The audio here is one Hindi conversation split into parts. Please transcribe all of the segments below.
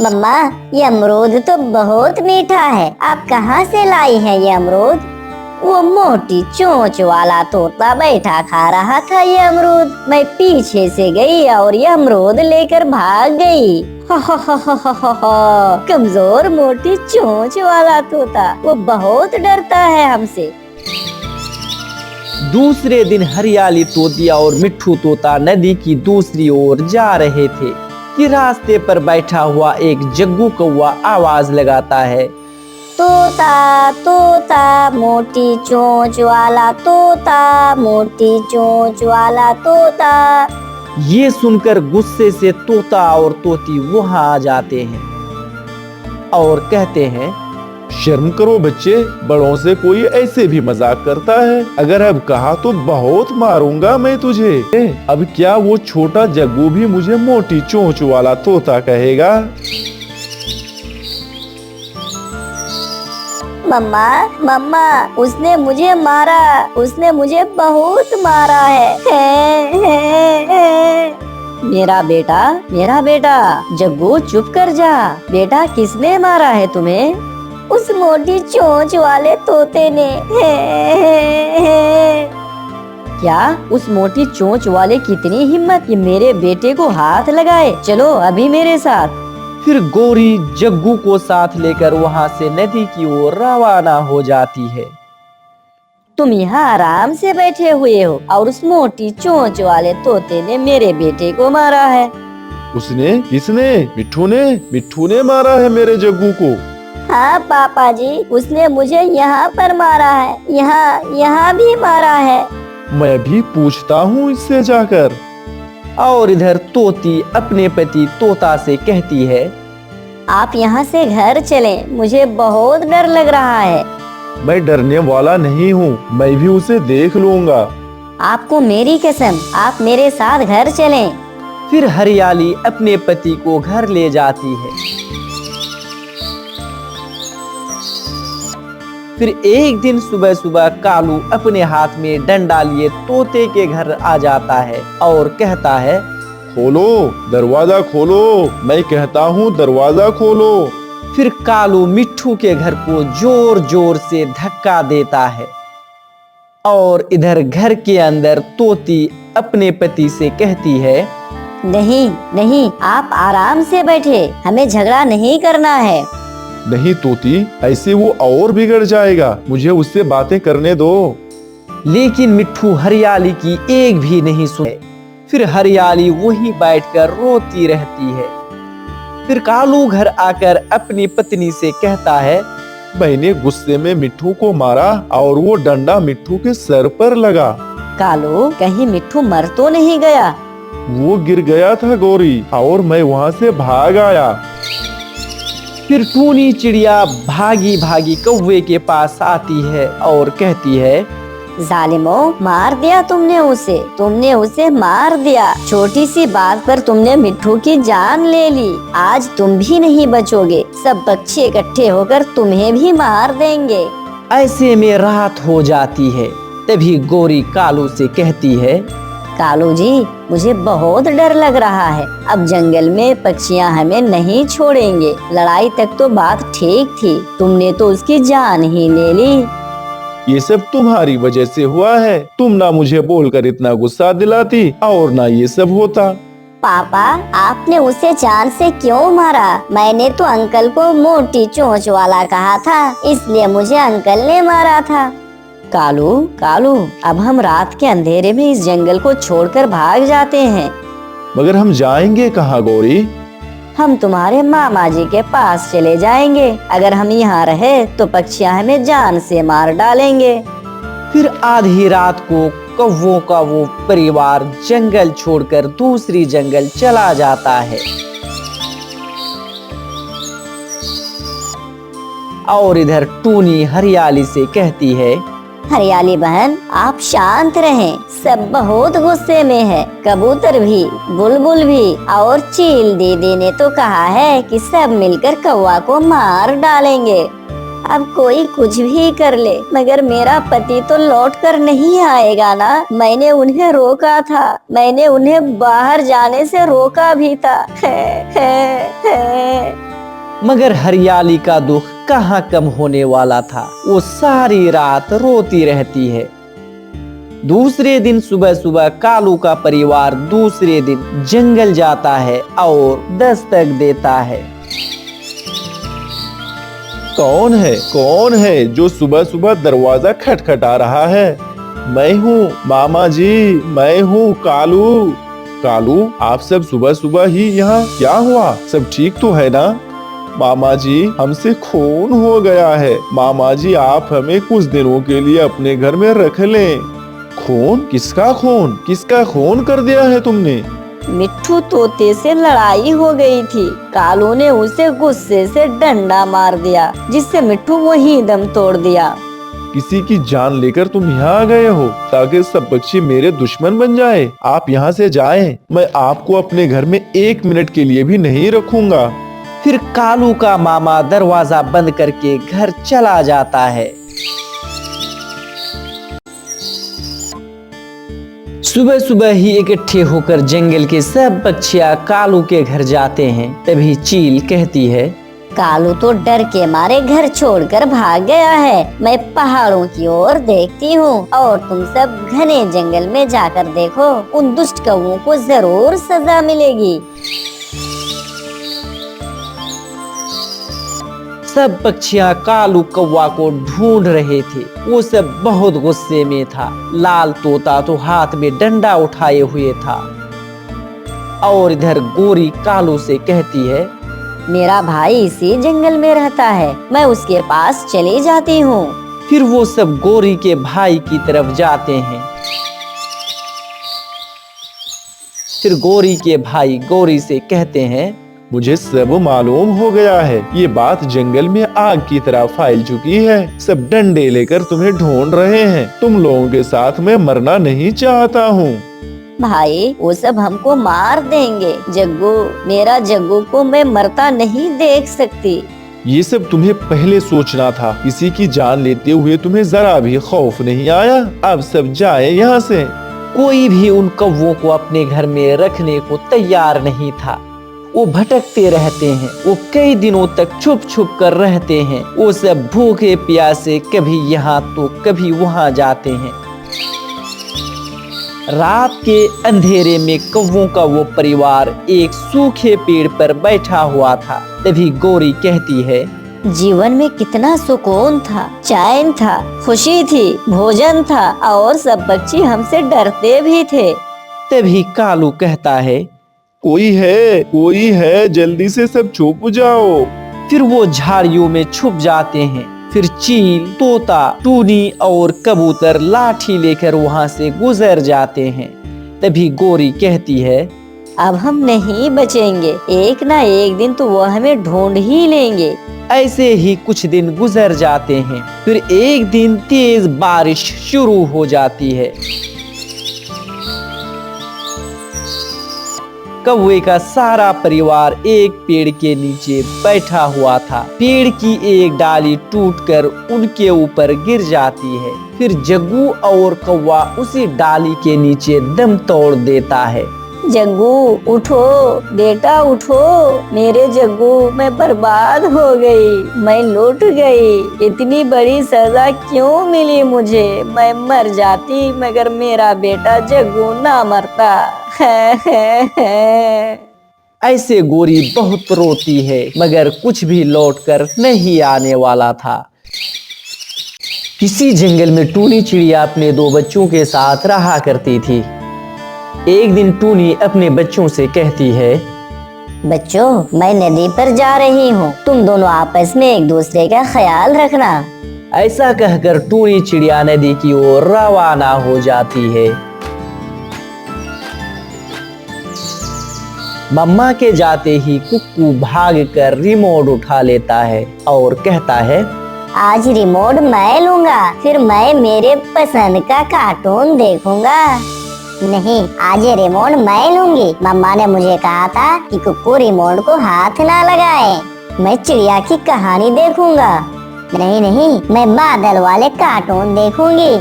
मम्मा, ये अमरूद तो बहुत मीठा है। आप कहाँ से लाई हैं ये अमरूद? वो मोटी चोंच वाला तोता बैठा खा रहा था ये अमरूद। मैं पीछे से गई और ये अमरूद लेकर भाग गई। कमजोर मोटी चोंच वाला तोता, वो बहुत डरता है हमसे। दूसरे दिन हरियाली तोतिया और मिट्ठू तोता नदी की दूसरी ओर जा रहे थे कि रास्ते पर बैठा हुआ एक जग्गू कौवा आवाज लगाता है, तोता तोता मोटी चोंच वाला तोता, मोटी चोंच वाला तोता। ये सुनकर गुस्से से तोता और तोती वहां आ जाते हैं और कहते हैं, शर्म करो बच्चे, बड़ों से कोई ऐसे भी मजाक करता है। अगर अब कहा तो बहुत मारूंगा मैं तुझे। अब क्या वो छोटा जग्गू भी मुझे मोटी चोंच वाला तोता कहेगा? मम्मा मम्मा, उसने मुझे मारा, उसने मुझे बहुत मारा है। मेरा बेटा जग्गू चुप कर जा। बेटा, किसने मारा है तुम्हें? उस मोटी चोंच वाले तोते ने। क्या उस मोटी चोंच वाले की इतनी हिम्मत कि मेरे बेटे को हाथ लगाए? चलो अभी मेरे साथ। फिर गोरी जग्गू को साथ लेकर वहां से नदी की ओर रवाना हो जाती है। तुम यहाँ आराम से बैठे हुए हो और उस मोटी चोंच वाले तोते ने मेरे बेटे को मारा है। उसने? किसने? मिट्ठू ने मारा है मेरे जग्गू को। हाँ पापा जी, उसने मुझे यहाँ पर मारा है, यहाँ भी मारा है। मैं भी पूछता हूँ इससे जाकर। और इधर तोती अपने पति तोता से कहती है, आप यहाँ से घर चलें, मुझे बहुत डर लग रहा है। मैं डरने वाला नहीं हूँ, मैं भी उसे देख लूँगा। आपको मेरी कसम, आप मेरे साथ घर चलें। फिर हरियाली अपने पति को घर ले जाती है। फिर एक दिन सुबह सुबह कालू अपने हाथ में डंडा लिए तोते के घर आ जाता है और कहता है, खोलो, दरवाजा खोलो, मैं कहता हूँ दरवाजा खोलो। फिर कालू मिट्ठू के घर को जोर जोर से धक्का देता है और इधर घर के अंदर तोती अपने पति से कहती है, नहीं नहीं, आप आराम से बैठे, हमें झगड़ा नहीं करना है। नहीं तोती, ऐसे वो और बिगड़ जाएगा, मुझे उससे बातें करने दो। लेकिन मिट्ठू हरियाली की एक भी नहीं सुने। फिर हरियाली वहीं बैठकर रोती रहती है। फिर कालू घर आकर अपनी पत्नी से कहता है, मैंने गुस्से में मिट्ठू को मारा और वो डंडा मिट्ठू के सर पर लगा। कालू, कहीं मिट्ठू मर तो नहीं गया? वो गिर गया था गौरी और मैं वहाँ से भाग आया। फिर टूनी चिड़िया भागी भागी कौवे के पास आती है और कहती है, जालिमो, मार दिया तुमने उसे मार दिया। छोटी सी बात पर तुमने मिट्ठू की जान ले ली। आज तुम भी नहीं बचोगे, सब पक्षी इकट्ठे होकर तुम्हें भी मार देंगे। ऐसे में रात हो जाती है। तभी गोरी कालू से कहती है, कालू जी, मुझे बहुत डर लग रहा है। अब जंगल में पक्षियां हमें नहीं छोड़ेंगे। लड़ाई तक तो बात ठीक थी, तुमने तो उसकी जान ही ले ली। ये सब तुम्हारी वजह से हुआ है। तुम ना मुझे बोलकर इतना गुस्सा दिलाती और ना ये सब होता। पापा, आपने उसे जान से क्यों मारा? मैंने तो अंकल को मोटी चोंच वाला कहा था, इसलिए मुझे अंकल ने मारा था। कालू, अब हम रात के अंधेरे में इस जंगल को छोड़कर भाग जाते हैं। मगर हम जाएंगे कहाँ गौरी? हम तुम्हारे मामा जी के पास चले जाएंगे। अगर हम यहाँ रहे तो पक्षियाँ हमें जान से मार डालेंगे। फिर आधी रात को कौवों का वो परिवार जंगल छोड़कर दूसरी जंगल चला जाता है। और इधर टूनी हरियाली से कहती है, हरियाली बहन, आप शांत रहें, सब बहुत गुस्से में है। कबूतर भी, बुलबुल भी और चील दीदी ने तो कहा है कि सब मिलकर कौवा को मार डालेंगे। अब कोई कुछ भी कर ले, मगर मेरा पति तो लौट कर नहीं आएगा ना। मैंने उन्हें रोका था, मैंने उन्हें बाहर जाने से रोका भी था। मगर हरियाली का दुख कहाँ कम होने वाला था। वो सारी रात रोती रहती है। दूसरे दिन सुबह सुबह कालू का परिवार दूसरे दिन जंगल जाता है और दस्तक देता है। कौन है जो सुबह सुबह दरवाजा खटखटा रहा है? मैं हूँ मामा जी, मैं हूँ कालू। कालू, आप सब सुबह सुबह ही यहाँ, क्या हुआ? सब ठीक तो है ना? मामा जी, हमसे खून हो गया है। मामा जी, आप हमें कुछ दिनों के लिए अपने घर में रख लें। खून? किसका खून? किसका खून कर दिया है तुमने? मिट्ठू तोते से लड़ाई हो गई थी। कालू ने उसे गुस्से से डंडा मार दिया, जिससे मिट्ठू वहीं दम तोड़ दिया। किसी की जान लेकर तुम यहाँ आ गए हो ताकि सब पक्षी मेरे दुश्मन बन जाए। आप यहाँ से जाएं। मैं आपको अपने घर में 1 मिनट के लिए भी नहीं रखूंगा। फिर कालू का मामा दरवाजा बंद करके घर चला जाता है। सुबह सुबह ही इकट्ठे होकर जंगल के सब पक्षियाँ कालू के घर जाते हैं। तभी चील कहती है, कालू तो डर के मारे घर छोड़कर भाग गया है। मैं पहाड़ों की ओर देखती हूँ और तुम सब घने जंगल में जाकर देखो। उन दुष्ट कौवों को जरूर सजा मिलेगी। सब पक्षियाँ कालू कौवा को ढूंढ रहे थे। वो सब बहुत गुस्से में था। लाल तोता तो हाथ में डंडा उठाए हुए था और इधर गोरी कालू से कहती है, मेरा भाई इसी जंगल में रहता है, मैं उसके पास चली जाती हूँ। फिर वो सब गोरी के भाई की तरफ जाते हैं। फिर गोरी के भाई गोरी से कहते हैं, मुझे सब मालूम हो गया है। ये बात जंगल में आग की तरह फैल चुकी है। सब डंडे लेकर तुम्हें ढूंढ रहे हैं। तुम लोगों के साथ मैं मरना नहीं चाहता हूँ। भाई, वो सब हमको मार देंगे। जग्गू, मेरा जग्गू को मैं मरता नहीं देख सकती। ये सब तुम्हें पहले सोचना था। किसी की जान लेते हुए तुम्हें जरा भी खौफ नहीं आया। अब सब जाए यहाँ से। कोई भी उन कौवों को अपने घर में रखने को तैयार नहीं था। वो भटकते रहते हैं। वो कई दिनों तक छुप छुप कर रहते हैं। वो सब भूखे प्यासे कभी यहाँ तो कभी वहाँ जाते हैं। रात के अंधेरे में कौवों का वो परिवार एक सूखे पेड़ पर बैठा हुआ था। तभी गोरी कहती है, जीवन में कितना सुकून था, चैन था, खुशी थी, भोजन था और सब पक्षी हमसे डरते भी थे। तभी कालू कहता है, कोई है, जल्दी से सब छुप जाओ। फिर वो झाड़ियों में छुप जाते हैं। फिर चील, तोता, टूनी और कबूतर लाठी लेकर वहाँ से गुजर जाते हैं। तभी गोरी कहती है, अब हम नहीं बचेंगे। एक ना एक दिन तो वो हमें ढूंढ ही लेंगे। ऐसे ही कुछ दिन गुजर जाते हैं। फिर एक दिन तेज बारिश शुरू हो जाती है। कौवे का सारा परिवार एक पेड़ के नीचे बैठा हुआ था। पेड़ की एक डाली टूटकर उनके ऊपर गिर जाती है। फिर जग्गू और कौवा उसी डाली के नीचे दम तोड़ देता है। जग्गू उठो, बेटा उठो। मेरे जग्गू, मैं बर्बाद हो गई, मैं लुट गई। इतनी बड़ी सजा क्यों मिली मुझे? मैं मर जाती मगर मेरा बेटा जग्गू ना मरता। ऐसे गोरी बहुत रोती है मगर कुछ भी लौटकर नहीं आने वाला था। किसी जंगल में टूनी चिड़िया अपने 2 बच्चों के साथ रहा करती थी। एक दिन टूनी अपने बच्चों से कहती है, बच्चों, मैं नदी पर जा रही हूँ, तुम दोनों आपस में एक दूसरे का ख्याल रखना। ऐसा कहकर टूनी चिड़िया नदी की ओर रवाना हो जाती है। मम्मा के जाते ही कुक्कू भागकर रिमोट उठा लेता है और कहता है, आज रिमोट मैं लूंगा, फिर मैं मेरे पसंद का कार्टून देखूंगा। नहीं, आज ये रिमोट मैं लूंगी। मम्मा ने मुझे कहा था कि कुक्कू रिमोट को हाथ ना लगाए। मैं चिड़िया की कहानी देखूंगा। नहीं, मैं बादल वाले कार्टून देखूंगी।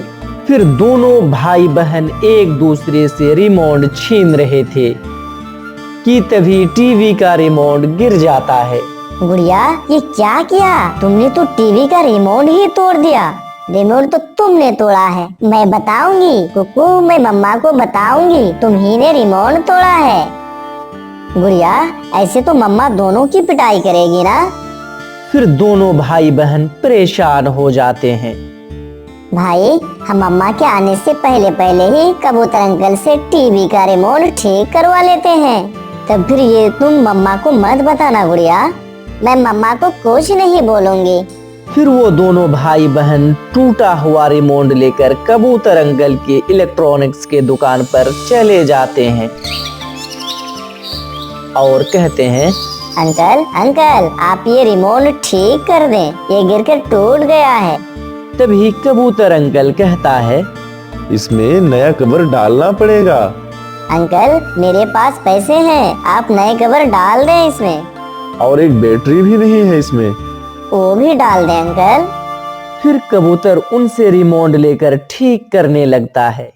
फिर दोनों भाई बहन एक दूसरे से रिमोट छीन रहे थे कि तभी टीवी का रिमोट गिर जाता है। गुड़िया, ये क्या किया तुमने? तो टीवी का रिमोट ही तोड़ दिया। रिमोट तो तुमने तोड़ा है। मैं बताऊंगी कुकू, मैं मम्मा को बताऊंगी तुम ही ने रिमोट तोड़ा है। गुड़िया, ऐसे तो मम्मा दोनों की पिटाई करेगी ना। फिर दोनों भाई बहन परेशान हो जाते हैं। भाई, हम मम्मा के आने से पहले पहले ही कबूतर अंकल से टीवी का रिमोट ठीक करवा लेते हैं। तब फिर ये तुम मम्मा को मत बताना गुड़िया। मैं मम्मा को कुछ नहीं बोलूंगी। फिर वो दोनों भाई बहन टूटा हुआ रिमोट लेकर कबूतर अंकल के इलेक्ट्रॉनिक्स के दुकान पर चले जाते हैं और कहते हैं, अंकल अंकल, आप ये रिमोट ठीक कर दें, ये गिरकर टूट गया है। तभी कबूतर अंकल कहता है, इसमें नया कवर डालना पड़ेगा। अंकल, मेरे पास पैसे हैं, आप नए कवर डाल दें इसमें। और एक बैटरी भी नहीं है इसमें। वो भी डाल दें अंकल। फिर कबूतर उनसे रिमोट लेकर ठीक करने लगता है।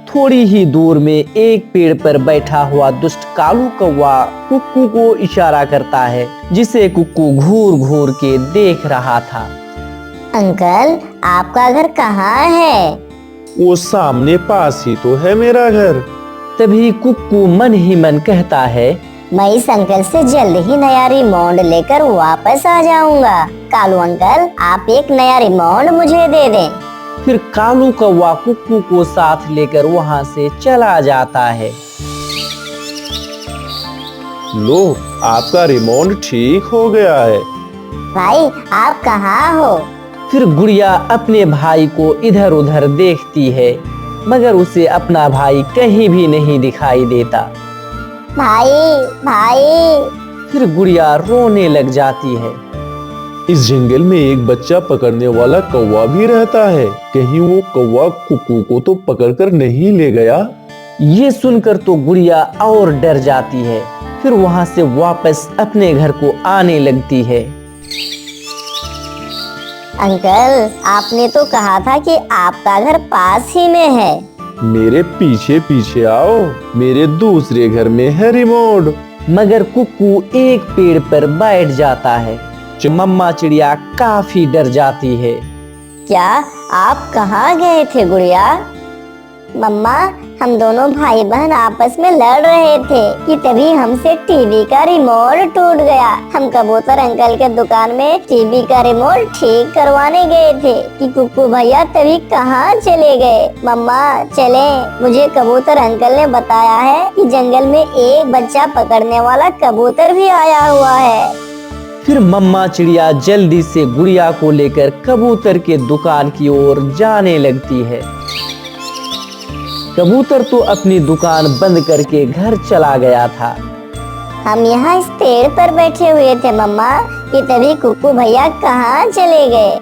थोड़ी ही दूर में एक पेड़ पर बैठा हुआ दुष्ट कालू कौवा कुक्कू को इशारा करता है, जिसे कुक्कू घूर घूर के देख रहा था। अंकल, आपका घर कहाँ है? वो सामने पास ही तो है मेरा घर। तभी कुक्कू मन ही मन कहता है, मैं इस अंकल से जल्द ही नया रिमोट लेकर वापस आ जाऊंगा। कालू अंकल, आप एक नया रिमोट मुझे दे दें। फिर कालू कौवा कुक्कू को साथ लेकर वहाँ से चला जाता है। लो, आपका रिमोट ठीक हो गया है। भाई, आप कहाँ हो? फिर गुड़िया अपने भाई को इधर उधर देखती है, मगर उसे अपना भाई कहीं भी नहीं दिखाई देता। भाई भाई। फिर गुड़िया रोने लग जाती है। इस जंगल में एक बच्चा पकड़ने वाला कौवा भी रहता है। कहीं वो कौवा कुक्कू को तो पकड़कर नहीं ले गया? ये सुनकर तो गुड़िया और डर जाती है। फिर वहाँ से वापस अपने घर को आने लगती है। अंकल, आपने तो कहा था कि आपका घर पास ही में है। मेरे पीछे पीछे आओ, मेरे दूसरे घर में है रिमोट। मगर कुक्कू एक पेड़ पर बैठ जाता है। मम्मा चिड़िया काफी डर जाती है। क्या आप कहाँ गए थे गुड़िया? मम्मा, हम दोनों भाई बहन आपस में लड़ रहे थे कि तभी हमसे टीवी का रिमोट टूट गया। हम कबूतर अंकल के दुकान में टीवी का रिमोट ठीक करवाने गए थे कि कुक्कू भैया तभी कहाँ चले गए। मम्मा चले, मुझे कबूतर अंकल ने बताया है कि जंगल में एक बच्चा पकड़ने वाला कबूतर भी आया हुआ है। फिर मम्मा चिड़िया जल्दी से गुड़िया को लेकर कबूतर के दुकान की ओर जाने लगती है। कबूतर तो अपनी दुकान बंद करके घर चला गया था। हम यहाँ इस पेड़ पर बैठे हुए थे मम्मा कि तभी कुक्कू भैया कहाँ चले गए।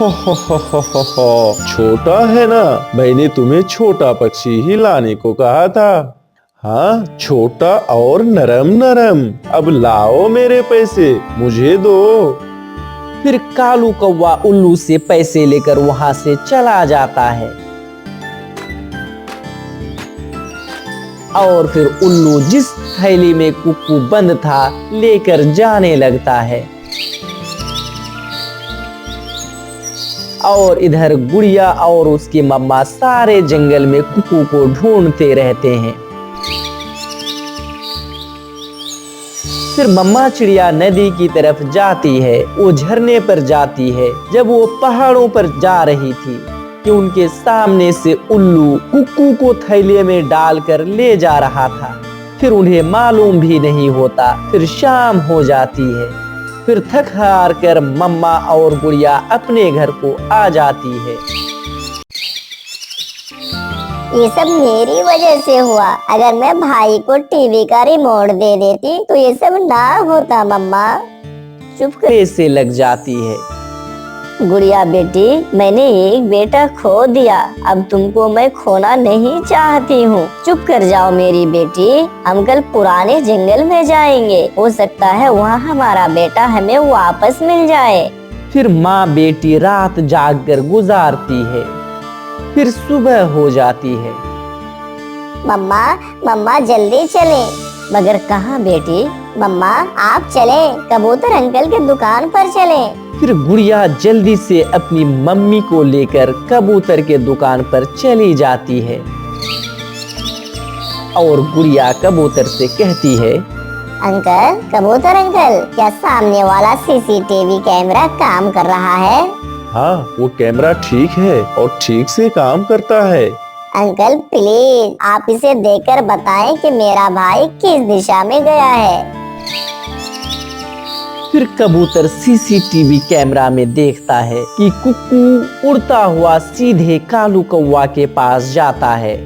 हो, छोटा है ना, मैंने तुम्हें छोटा पक्षी ही लाने को कहा था। हाँ, छोटा और नरम नरम। अब लाओ मेरे पैसे, मुझे दो। फिर कालू कौवा उल्लू से पैसे लेकर वहाँ से चला जाता है। और फिर उल्लू जिस थैली में कुक्कू बंद था लेकर जाने लगता है। और इधर गुड़िया और उसकी मम्मा सारे जंगल में कुक्कू को ढूंढते रहते हैं। फिर मम्मा चिड़िया नदी की तरफ जाती है। वो झरने पर जाती है। जब वो पहाड़ों पर जा रही थी कि उनके सामने से उल्लू कुक्कू को थैले में डालकर ले जा रहा था। फिर उन्हें मालूम भी नहीं होता। फिर शाम हो जाती है। फिर थक हार कर मम्मा और गुड़िया अपने घर को आ जाती है। ये सब मेरी वजह से हुआ। अगर मैं भाई को टीवी का रिमोट दे देती तो ये सब ना होता। मम्मा चुप कर से लग जाती है। गुड़िया बेटी, मैंने एक बेटा खो दिया। अब तुमको मैं खोना नहीं चाहती हूँ। चुप कर जाओ मेरी बेटी। हम कल पुराने जंगल में जाएंगे। हो सकता है वहाँ हमारा बेटा हमें वापस मिल जाए। फिर माँ बेटी रात जाग कर गुजारती है। फिर सुबह हो जाती है। मम्मा मम्मा जल्दी चलें। मगर कहाँ बेटी? मम्मा आप चले, कबूतर अंकल के दुकान पर चले। फिर गुड़िया जल्दी से अपनी मम्मी को लेकर कबूतर के दुकान पर चली जाती है और गुड़िया कबूतर से कहती है, अंकल, कबूतर अंकल, क्या सामने वाला सीसीटीवी कैमरा काम कर रहा है? हाँ, वो कैमरा ठीक है और ठीक से काम करता है। अंकल प्लीज आप इसे देखकर बताएं कि मेरा भाई किस दिशा में गया है। फिर कबूतर सीसीटीवी कैमरा में देखता है कि कुक्कू उड़ता हुआ सीधे कालू कौवा के पास जाता है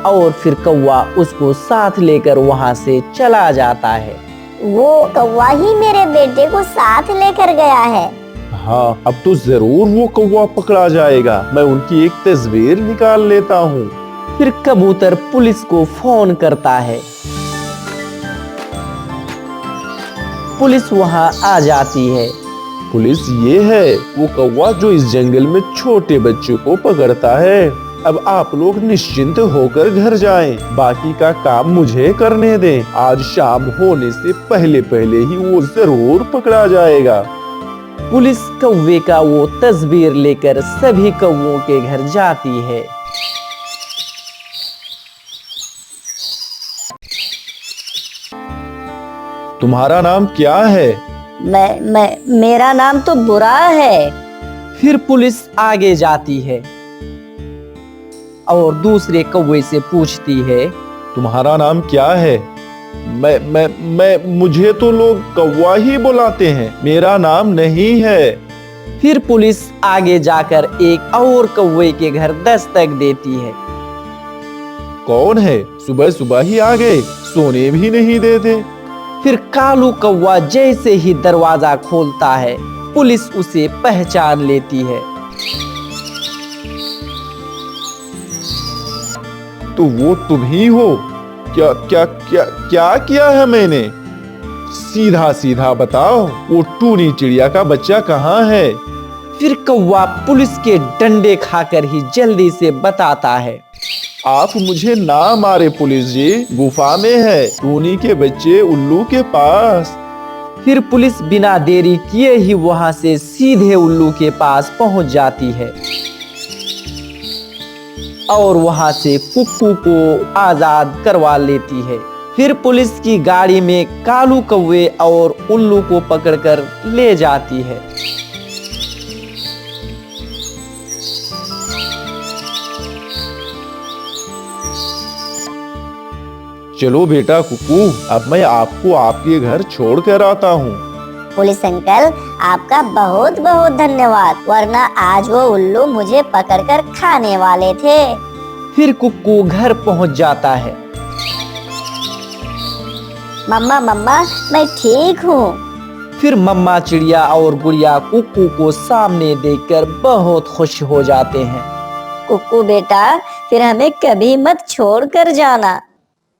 और फिर कौवा उसको साथ लेकर वहां से चला जाता है। वो कौवा ही मेरे बेटे को साथ लेकर गया है। हाँ, अब तो जरूर वो कौवा पकड़ा जाएगा। मैं उनकी एक तस्वीर निकाल लेता हूँ। फिर कबूतर पुलिस को फोन करता है। पुलिस वहां आ जाती है। पुलिस ये है वो कौवा जो इस जंगल में छोटे बच्चों को पकड़ता है। अब आप लोग निश्चिंत होकर घर जाएं। बाकी का काम मुझे करने दें। आज शाम होने से पहले पहले ही वो जरूर पकड़ा जाएगा। पुलिस कौवे का वो तस्वीर लेकर सभी कौवों के घर जाती है। तुम्हारा नाम क्या है? मेरा नाम तो बुरा है। फिर पुलिस आगे जाती है और दूसरे कौवे से पूछती है, तुम्हारा नाम क्या है? मुझे तो लोग कौवा ही बुलाते हैं। मेरा नाम नहीं है। फिर पुलिस आगे जाकर एक और कौवे के घर दस्तक देती है। कौन है? सुबह सुबह ही आ गए, सोने भी नहीं देते। फिर कालू कौवा जैसे ही दरवाजा खोलता है, पुलिस उसे पहचान लेती है। तो वो तुम ही हो? क्या क्या क्या क्या किया है मैंने? सीधा सीधा बताओ, वो टूनी चिड़िया का बच्चा कहाँ है? फिर कौवा पुलिस के डंडे खाकर ही जल्दी से बताता है, आप मुझे ना मारे पुलिस जी, गुफा में है टूनी के बच्चे उल्लू के पास। फिर पुलिस बिना देरी किए ही वहां से सीधे उल्लू के पास पहुंच जाती है और वहां से कुक्कू को आजाद करवा लेती है। फिर पुलिस की गाड़ी में कालू कौवे और उल्लू को पकड़कर ले जाती है। चलो बेटा कुक्कू, अब मैं आपको आपके घर छोड़ कर आता हूँ। पुलिस अंकल, आपका बहुत बहुत धन्यवाद, वरना आज वो उल्लू मुझे पकड़कर खाने वाले थे। फिर कुक्कू घर पहुंच जाता है। मम्मा मम्मा, मैं ठीक हूँ। फिर मम्मा चिड़िया और गुड़िया कुक्कू को सामने देखकर बहुत खुश हो जाते हैं। कुक्कू बेटा, फिर हमें कभी मत छोड़ कर जाना।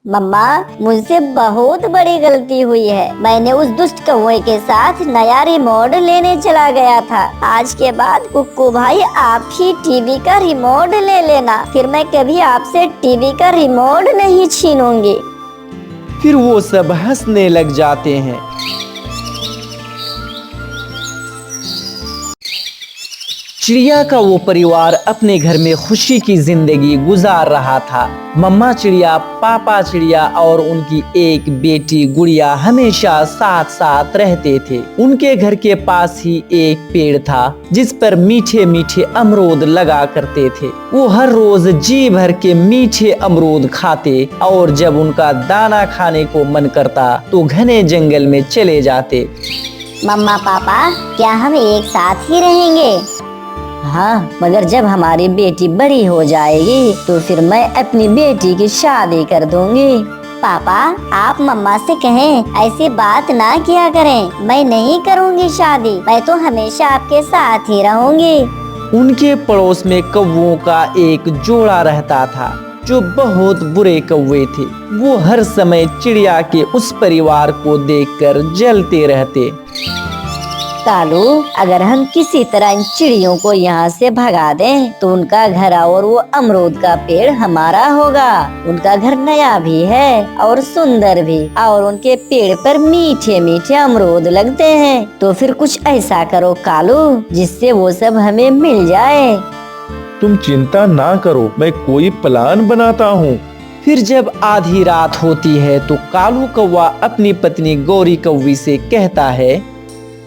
मम्मा, मुझसे बहुत बड़ी गलती हुई है। मैंने उस दुष्ट कौवे के साथ नया रिमोट लेने चला गया था। आज के बाद कुक्कू भाई आप ही टीवी का रिमोट ले लेना, फिर मैं कभी आपसे टीवी का रिमोट नहीं छीनूंगी। फिर वो सब हंसने लग जाते हैं। चिड़िया का वो परिवार अपने घर में खुशी की जिंदगी गुजार रहा था। मम्मा चिड़िया, पापा चिड़िया और उनकी एक बेटी गुड़िया हमेशा साथ साथ रहते थे। उनके घर के पास ही एक पेड़ था जिस पर मीठे मीठे अमरूद लगा करते थे। वो हर रोज जी भर के मीठे अमरूद खाते और जब उनका दाना खाने को मन करता तो घने जंगल में चले जाते। मम्मा पापा, क्या हम एक साथ ही रहेंगे? हाँ, मगर जब हमारी बेटी बड़ी हो जाएगी तो फिर मैं अपनी बेटी की शादी कर दूंगी। पापा, आप मम्मा से कहें ऐसी बात ना किया करें। मैं नहीं करूंगी शादी, मैं तो हमेशा आपके साथ ही रहूंगी। उनके पड़ोस में कौवों का एक जोड़ा रहता था जो बहुत बुरे कौवे थे। वो हर समय चिड़िया के उस परिवार को देखकर जलते रहते। कालू, अगर हम किसी तरह इन चिड़ियों को यहाँ से भगा दें तो उनका घर और वो अमरूद का पेड़ हमारा होगा। उनका घर नया भी है और सुंदर भी, और उनके पेड़ पर मीठे मीठे अमरूद लगते हैं। तो फिर कुछ ऐसा करो कालू जिससे वो सब हमें मिल जाए। तुम चिंता ना करो, मैं कोई प्लान बनाता हूँ। फिर जब आधी रात होती है तो कालू कौवा अपनी पत्नी गौरी कौवी से कहता है,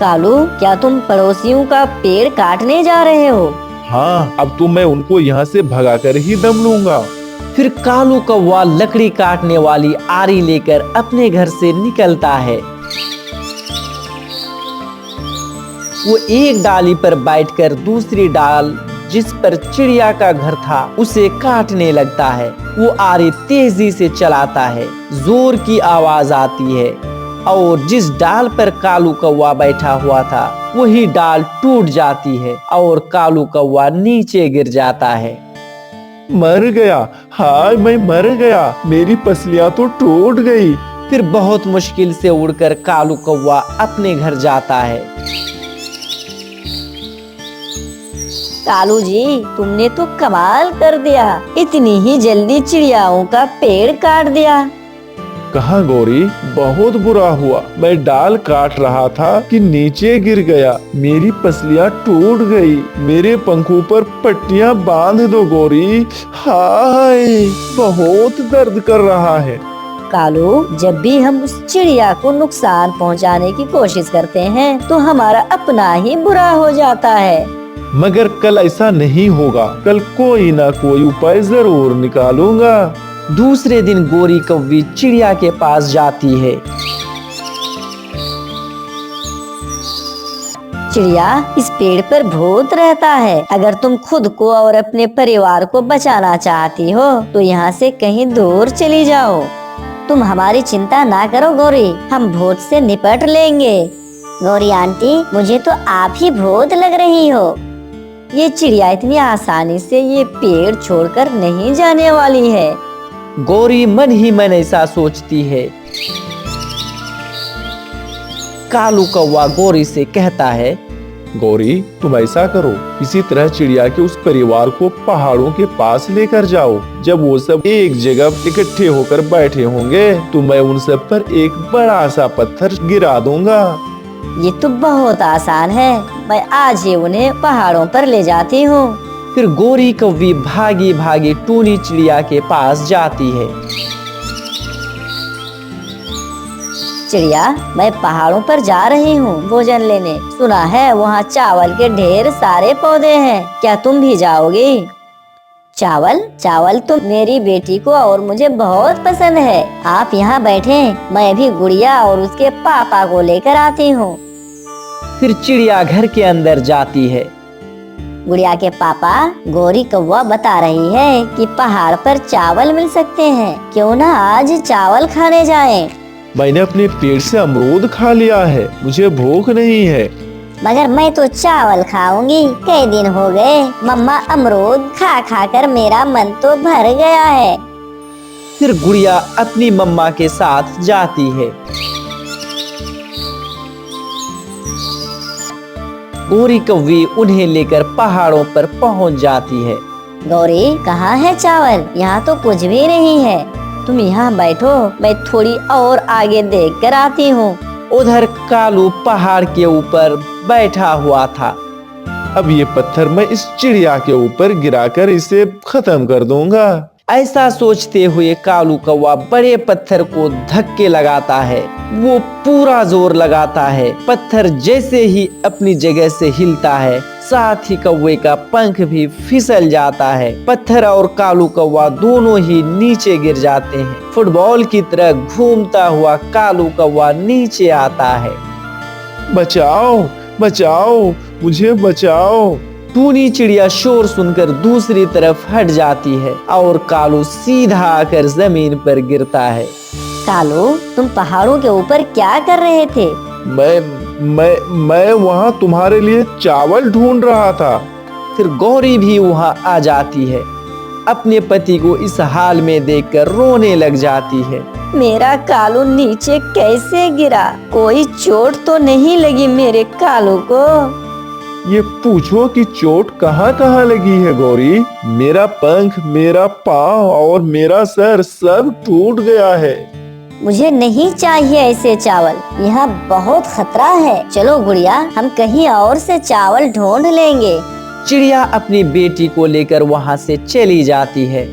कालू, क्या तुम पड़ोसियों का पेड़ काटने जा रहे हो? हाँ, अब तो मैं उनको यहाँ से भगाकर ही दम लूंगा। फिर कालू कौवा लकड़ी काटने वाली आरी लेकर अपने घर से निकलता है। वो एक डाली पर बैठकर दूसरी डाल जिस पर चिड़िया का घर था उसे काटने लगता है। वो आरी तेजी से चलाता है, जोर की आवाज आती है और जिस डाल पर कालू कौवा बैठा हुआ था वही डाल टूट जाती है और कालू कौवा नीचे गिर जाता है। मर गया, हाय मैं मर गया, मेरी पसलियां तो टूट गई। फिर बहुत मुश्किल से उड़कर कालू कौवा अपने घर जाता है। कालू जी, तुमने तो कमाल कर दिया, इतनी ही जल्दी चिड़ियाओं का पेड़ काट दिया। कहाँ गौरी, बहुत बुरा हुआ। मैं डाल काट रहा था कि नीचे गिर गया, मेरी पसलियां टूट गई। मेरे पंखों पर पट्टियां बांध दो गौरी, हाय बहुत दर्द कर रहा है। कालू, जब भी हम उस चिड़िया को नुकसान पहुंचाने की कोशिश करते हैं तो हमारा अपना ही बुरा हो जाता है। मगर कल ऐसा नहीं होगा, कल कोई ना कोई उपाय जरूर निकालूंगा। दूसरे दिन गौरी कौवी चिड़िया के पास जाती है। चिड़िया, इस पेड़ पर भूत रहता है। अगर तुम खुद को और अपने परिवार को बचाना चाहती हो तो यहाँ से कहीं दूर चली जाओ। तुम हमारी चिंता ना करो गौरी, हम भूत से निपट लेंगे। गौरी आंटी, मुझे तो आप ही भूत लग रही हो। ये चिड़िया इतनी आसानी से ये पेड़ छोड़कर नहीं जाने वाली है। गौरी मन ही मन ऐसा सोचती है। कालू कौवा गौरी से कहता है, गौरी तुम ऐसा करो, किसी तरह चिड़िया के उस परिवार को पहाड़ों के पास लेकर जाओ। जब वो सब एक जगह इकट्ठे होकर बैठे होंगे तो मैं उन सब पर एक बड़ा सा पत्थर गिरा दूंगा। ये तो बहुत आसान है, मैं आज ही उन्हें पहाड़ों पर ले जाती हूँ। फिर गौरी कौवी भागी भागी टूनी चिड़िया के पास जाती है। चिड़िया, मैं पहाड़ों पर जा रही हूँ भोजन लेने। सुना है वहाँ चावल के ढेर सारे पौधे हैं, क्या तुम भी जाओगी? चावल? चावल तो मेरी बेटी को और मुझे बहुत पसंद है। आप यहाँ बैठे, मैं भी गुड़िया और उसके पापा को लेकर आती हूँ। फिर चिड़िया घर के अंदर जाती है। गुड़िया के पापा, गौरी कौवा बता रही है कि पहाड़ पर चावल मिल सकते हैं, क्यों ना आज चावल खाने जाएं? मैंने अपने पेट से अमरूद खा लिया है, मुझे भूख नहीं है। मगर मैं तो चावल खाऊंगी, कई दिन हो गए मम्मा अमरूद खा खा कर मेरा मन तो भर गया है। फिर गुड़िया अपनी मम्मा के साथ जाती है। गौरी कौवी उन्हें लेकर पहाड़ों पर पहुंच जाती है। गौरी, कहाँ है चावल? यहाँ तो कुछ भी नहीं है। तुम यहाँ बैठो, मैं थोड़ी और आगे देख कर आती हूँ। उधर कालू पहाड़ के ऊपर बैठा हुआ था। अब ये पत्थर मैं इस चिड़िया के ऊपर गिराकर इसे खत्म कर दूंगा। ऐसा सोचते हुए कालू कौवा बड़े पत्थर को धक्के लगाता है। वो पूरा जोर लगाता है। पत्थर जैसे ही अपनी जगह से हिलता है, साथ ही कौवे का पंख भी फिसल जाता है। पत्थर और कालू कौवा दोनों ही नीचे गिर जाते हैं। फुटबॉल की तरह घूमता हुआ कालू कौवा नीचे आता है। बचाओ, बचाओ, मुझे बचाओ। टूनी चिड़िया शोर सुनकर दूसरी तरफ हट जाती है और कालू सीधा आकर जमीन पर गिरता है। कालू, तुम पहाड़ों के ऊपर क्या कर रहे थे? मैं वहाँ तुम्हारे लिए चावल ढूंढ रहा था। फिर गौरी भी वहाँ आ जाती है। अपने पति को इस हाल में देखकर रोने लग जाती है। मेरा कालू नीचे कैसे गिरा? कोई चोट तो नहीं लगी मेरे कालू को? ये पूछो कि चोट कहाँ कहाँ लगी है गौरी। मेरा पंख, मेरा पाँव और मेरा सर सब टूट गया है। मुझे नहीं चाहिए ऐसे चावल, यहाँ बहुत खतरा है। चलो गुड़िया, हम कहीं और से चावल ढूंढ लेंगे। चिड़िया अपनी बेटी को लेकर वहाँ से चली जाती है।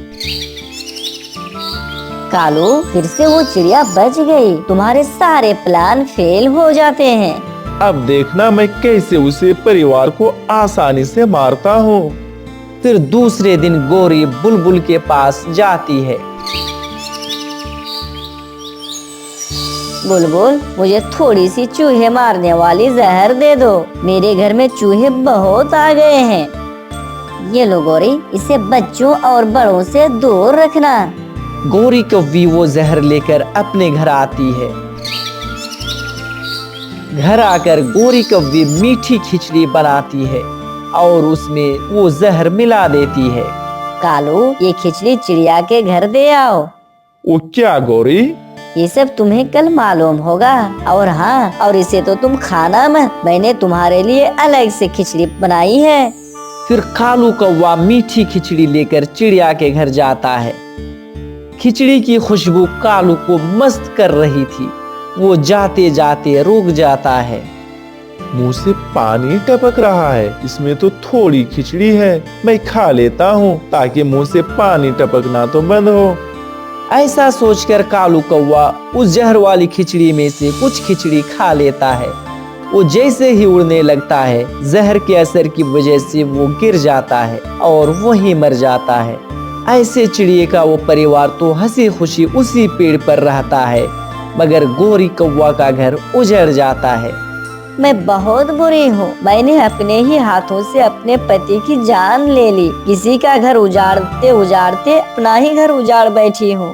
कालू, फिर से वो चिड़िया बच गई। तुम्हारे सारे प्लान फेल हो जाते हैं। अब देखना मैं कैसे उसे परिवार को आसानी से मारता हूँ। फिर दूसरे दिन गौरी बुलबुल के पास जाती है। बुलबुल, मुझे थोड़ी सी चूहे मारने वाली जहर दे दो। मेरे घर में चूहे बहुत आ गए हैं। ये लो गौरी, इसे बच्चों और बड़ों से दूर रखना। गौरी कौवी वो जहर लेकर अपने घर आती है। घर आकर गौरी कौवी मीठी खिचड़ी बनाती है और उसमें वो जहर मिला देती है। कालू, ये खिचड़ी चिड़िया के घर दे आओ। वो क्या गौरी? ये सब तुम्हें कल मालूम होगा। और हाँ, और इसे तो तुम खाना मत, मैंने तुम्हारे लिए अलग से खिचड़ी बनाई है। फिर कालू कौवा मीठी खिचड़ी लेकर चिड़िया के घर जाता है। खिचड़ी की खुशबू कालू को मस्त कर रही थी। वो जाते जाते रुक जाता है। मुंह से पानी टपक रहा है। इसमें तो थोड़ी खिचड़ी है, मैं खा लेता हूँ ताकि मुंह से पानी टपकना तो बंद हो। ऐसा सोचकर कालू कौवा उस जहर वाली खिचड़ी में से कुछ खिचड़ी खा लेता है। वो जैसे ही उड़ने लगता है, जहर के असर की वजह से वो गिर जाता है और वहीं मर जाता है। ऐसे चिड़िए का वो परिवार तो हंसी खुशी उसी पेड़ पर रहता है, मगर गौरी कौवा का घर उजड़ जाता है। मैं बहुत बुरी हूँ। मैंने अपने ही हाथों से अपने पति की जान ले ली। किसी का घर उजाड़ते उजाड़ते अपना ही घर उजाड़ बैठी हूँ।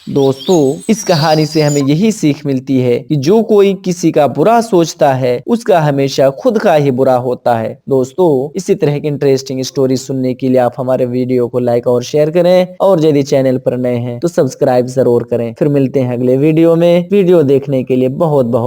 दोस्तों, इस कहानी से हमें यही सीख मिलती है कि जो कोई किसी का बुरा सोचता है उसका हमेशा खुद का ही बुरा होता है। दोस्तों, इसी तरह की इंटरेस्टिंग स्टोरी सुनने के लिए आप हमारे वीडियो को लाइक और शेयर करें, और यदि चैनल पर नए हैं तो सब्सक्राइब जरूर करें। फिर मिलते हैं अगले वीडियो में। वीडियो देखने के लिए बहुत बहुत